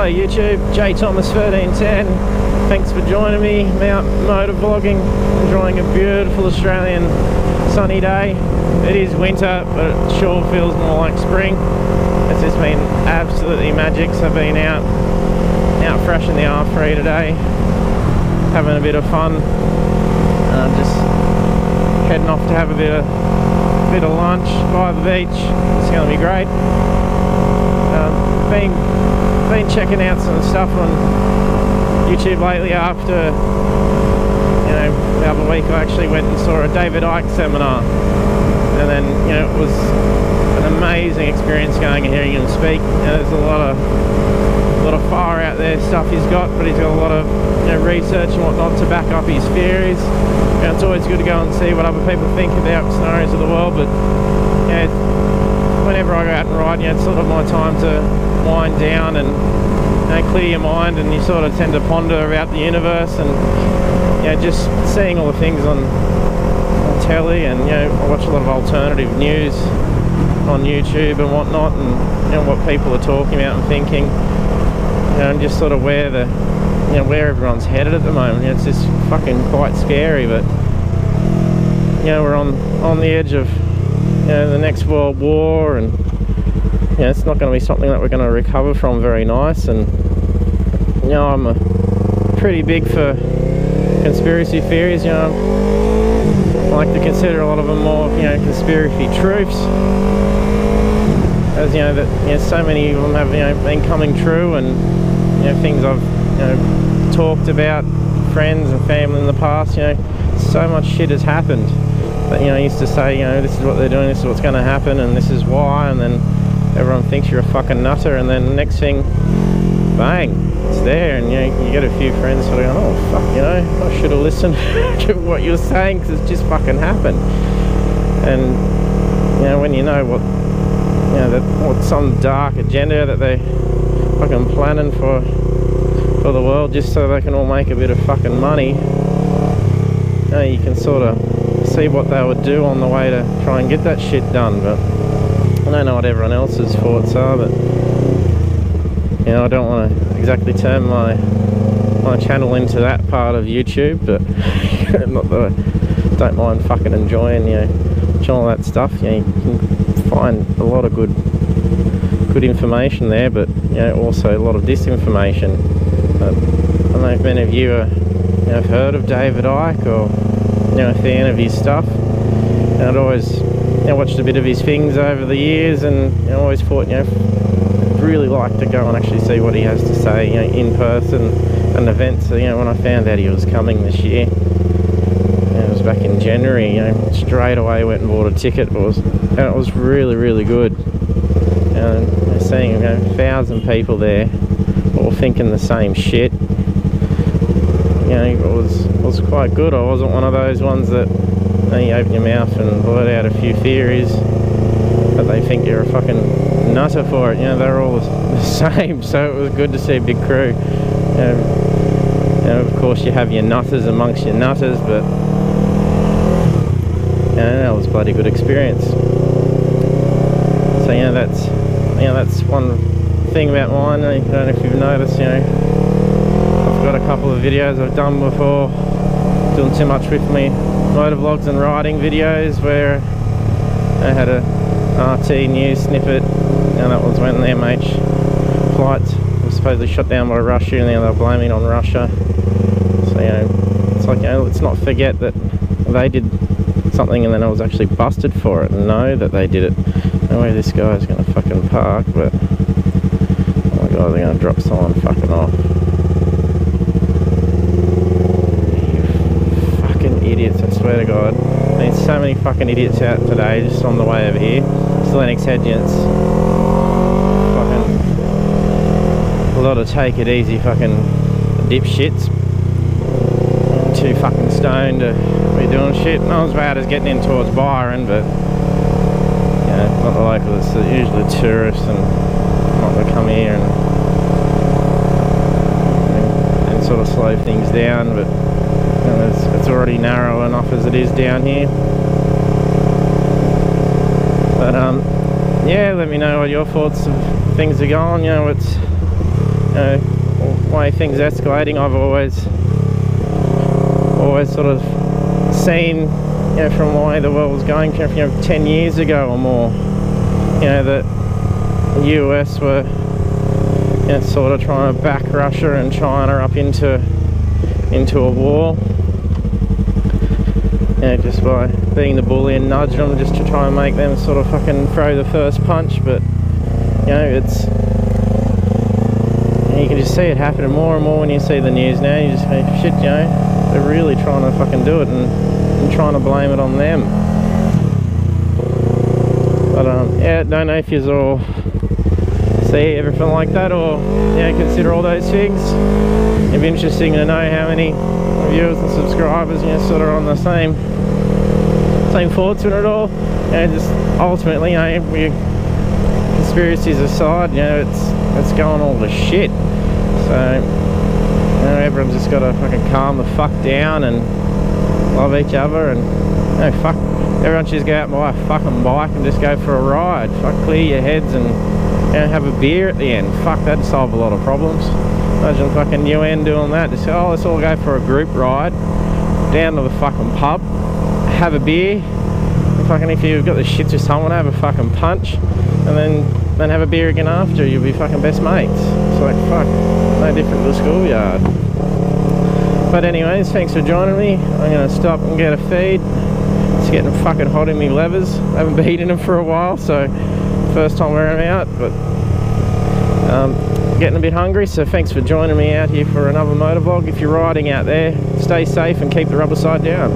G'day YouTube, JThomas1310. Thanks for joining me. I'm out motovlogging, enjoying a beautiful Australian sunny day. It is winter, but it sure feels more like spring. It's just been absolutely magic. So I've been out freshing the R3 today, having a bit of fun. Just heading off to have a bit of lunch by the beach. It's going to be great. Been checking out some stuff on YouTube lately. After the other week I actually went and saw a David Icke seminar, and then it was an amazing experience going and hearing him speak. There's a lot of fire out there stuff he's got, but he's got a lot of research and whatnot to back up his theories. It's always good to go and see what other people think about scenarios of the world, but whenever I go out and ride, it's sort of my time to wind down and clear your mind, and you sort of tend to ponder about the universe, and just seeing all the things on telly, and I watch a lot of alternative news on YouTube and whatnot, and what people are talking about and thinking, and just sort of where everyone's headed at the moment. It's just fucking quite scary, but we're on the edge of the next world war, and it's not going to be something that we're going to recover from very nice. And I'm pretty big for conspiracy theories. I like to consider a lot of them more conspiracy truths, as that so many of them have been coming true, and things I've talked about, friends and family in the past. So much shit has happened that I used to say this is what they're doing, this is what's going to happen, and this is why, and then everyone thinks you're a fucking nutter, and then the next thing, bang, it's there, and you get a few friends sort of going, oh fuck, I should have listened to what you were saying, because it's just fucking happened. And when what's some dark agenda that they're fucking planning for the world, just so they can all make a bit of fucking money, you can sort of see what they would do on the way to try and get that shit done. But I don't know what everyone else's thoughts are, but I don't want to exactly turn my channel into that part of YouTube, but not that I don't mind fucking enjoying watching all that stuff. You can find a lot of good information there, but also a lot of disinformation. But I don't know if many of you have heard of David Icke, or a fan of his stuff. And I'd always watched a bit of his things over the years, and always thought really like to go and actually see what he has to say in person and events. So when I found out he was coming this year, it was back in January, straight away went and bought a ticket. It was really, really good, and seeing 1,000 people there all thinking the same shit, it was quite good. I wasn't one of those ones that you open your mouth and blurt out a few theories that they think you're a fucking nutter for it. They're all the same, so it was good to see a big crew. Of course you have your nutters amongst your nutters, but that was a bloody good experience. So that's one thing about mine. I don't know if you've noticed, I've got a couple of videos I've done before, doing too much with me motovlogs and riding videos, where I had a RT news snippet, and that was when the MH flight was supposedly shut down by Russia, and they were blaming on Russia. So it's like, let's not forget that they did something and then I was actually busted for it, and know that they did it. No way this guy's gonna fucking park, but oh my god, they're gonna drop someone fucking off. Idiots, I swear to god. There's so many fucking idiots out today just on the way over here. Lennox Head, it's fucking a lot of take it easy fucking dipshits. Too fucking stoned to be doing shit. Not as bad as getting in towards Byron, but not the locals. It's usually tourists and not to come here and sort of slow things down, but it's already narrow enough as it is down here. But yeah, let me know what your thoughts of things are going. It's the way things escalating, I've always sort of seen, you know, from the way the world was going, you know, 10 years ago or more, you know, that the US were, you know, sort of trying to back Russia and China up into a war, you know, just by being the bully and nudge them just to try and make them sort of fucking throw the first punch. But you know, it's, you can just see it happening more and more when you see the news now. You just go, shit, you know, they're really trying to fucking do it and trying to blame it on them. But yeah, don't know if you all see everything like that, or yeah, consider all those things. It'd be interesting to know how many viewers and subscribers, you know, sort of on the same thoughts in it all. You know, just ultimately, you know, conspiracies aside, you know, it's going all to shit. So, you know, everyone's just got to fucking calm the fuck down and love each other, and you know, fuck, everyone should just go out and buy a fucking bike and just go for a ride. Fuck, clear your heads and, you know, have a beer at the end. Fuck, that'd solve a lot of problems. Imagine fucking UN doing that. Just go, oh, let's all go for a group ride down to the fucking pub, have a beer, and fucking, if you've got the shits with someone, have a fucking punch, and then have a beer again after. You'll be fucking best mates. It's like, fuck, no different to the schoolyard. But anyways, thanks for joining me. I'm gonna stop and get a feed. It's getting fucking hot in me levers. I haven't been in them for a while, so first time wearing them out, but getting a bit hungry. So thanks for joining me out here for another motovlog. If you're riding out there, stay safe and keep the rubber side down.